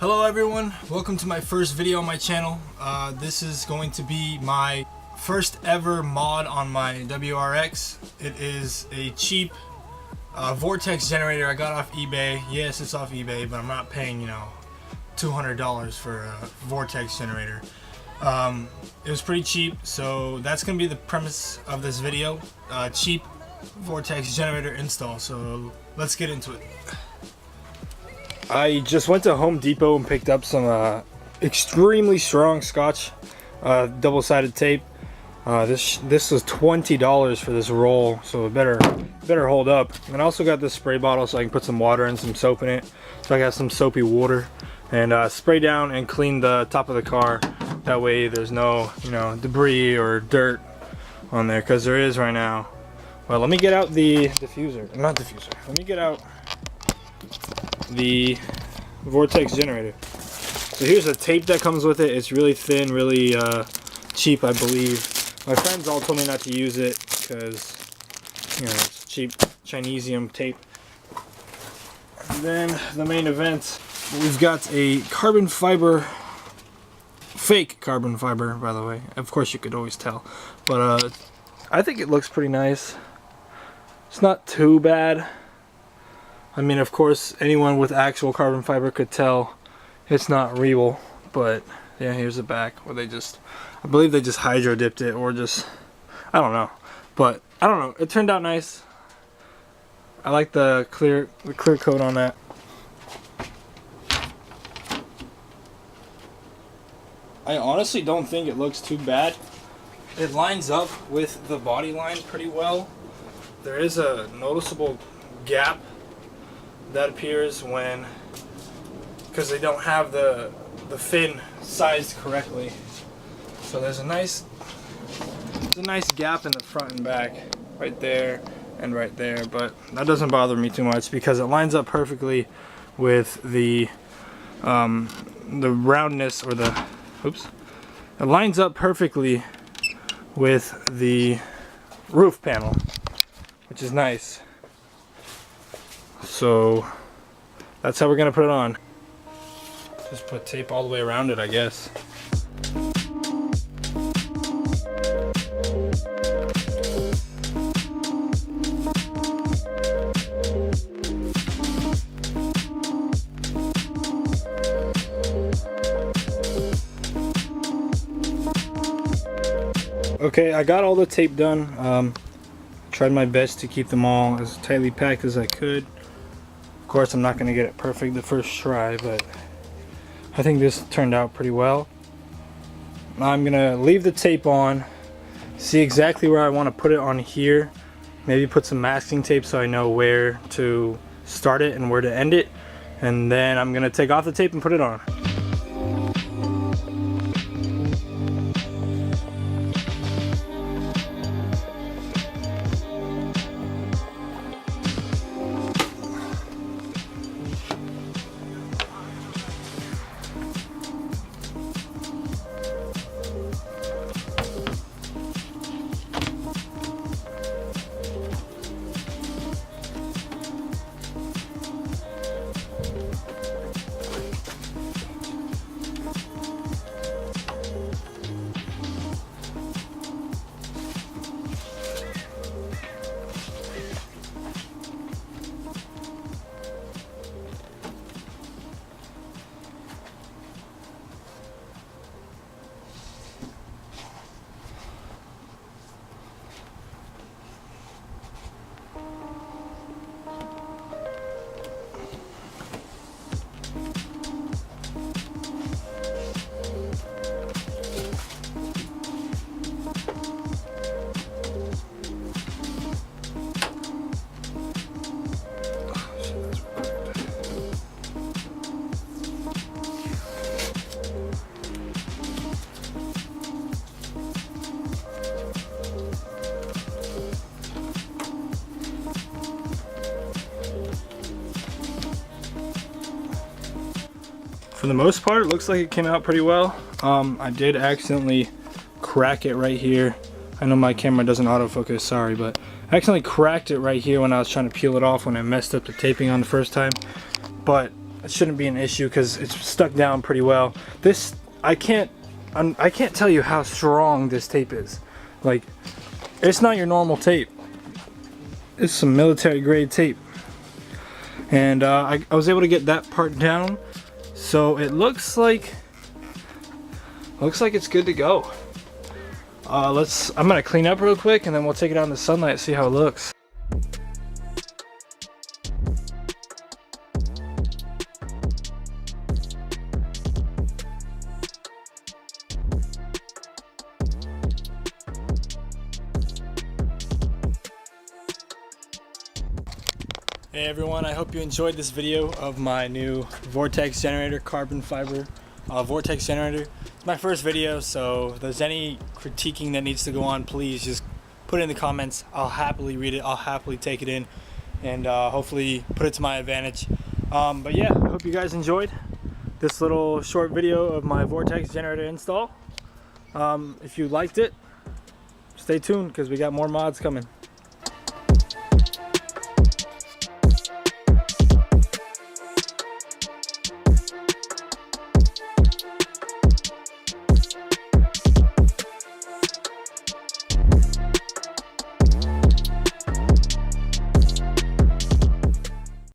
Hello everyone, welcome to my first video on my channel. This is going to be my first ever mod on my WRX. It is a cheap Vortex generator I got off eBay. Yes, it's off eBay, but I'm not paying, you know, $200 for a Vortex generator. It was pretty cheap, so that's going to be the premise of this video. Cheap Vortex generator install, so let's get into it. I just went to Home Depot and picked up some extremely strong Scotch double-sided tape. This was $20 for this roll, so it better hold up. And I also got this spray bottle so I can put some water and some soap in it, so I got some soapy water, and spray down and clean the top of the car. That way there's no, you know, debris or dirt on there, because there is right now. Well, let me get out the diffuser, not diffuser. Let me get out the Vortex generator. So here's the tape that comes with it. It's really thin, really cheap, I believe. My friends all told me not to use it because, you know, it's cheap Chinesium tape. And then the main event, we've got a carbon fiber, fake carbon fiber, by the way. Of course you could always tell, but I think it looks pretty nice. It's not too bad. I mean, of course, anyone with actual carbon fiber could tell it's not real, but yeah, here's the back where they just, I believe they just hydro dipped it, or just, I don't know, but I don't know. It turned out nice. I like the clear coat on that. I honestly don't think it looks too bad. It lines up with the body line pretty well. There is a noticeable gap that appears when, because they don't have the fin sized correctly. So there's a nice gap in the front and back, right there and right there. But that doesn't bother me too much because it lines up perfectly with the roundness, or the, oops, it lines up perfectly with the roof panel, which is nice. So that's how we're gonna put it on. Just put tape all the way around it, I guess. Okay, I got all the tape done. Tried my best to keep them all as tightly packed as I could. Of course, I'm not going to get it perfect the first try, but I think this turned out pretty well. I'm going to leave the tape on, see exactly where I want to put it on here. Maybe put some masking tape so I know where to start it and where to end it. And then I'm going to take off the tape and put it on. for the most part, it looks like it came out pretty well. I did accidentally crack it right here. I know my camera doesn't autofocus, sorry, but I accidentally cracked it right here when I was trying to peel it off when I messed up the taping on the first time. But it shouldn't be an issue because it's stuck down pretty well. This, I can't tell you how strong this tape is. Like, it's not your normal tape. It's some military grade tape. And I was able to get that part down, so it looks like it's good to go. I'm gonna clean up real quick and then we'll take it out in the sunlight and see how it looks. Hey everyone, I hope you enjoyed this video of my new Vortex generator, carbon fiber Vortex generator. It's my first video, so if there's any critiquing that needs to go on, please just put it in the comments. I'll happily read it, I'll happily take it in, and hopefully put it to my advantage. But yeah, I hope you guys enjoyed this little short video of my Vortex generator install. If you liked it, stay tuned because we got more mods coming.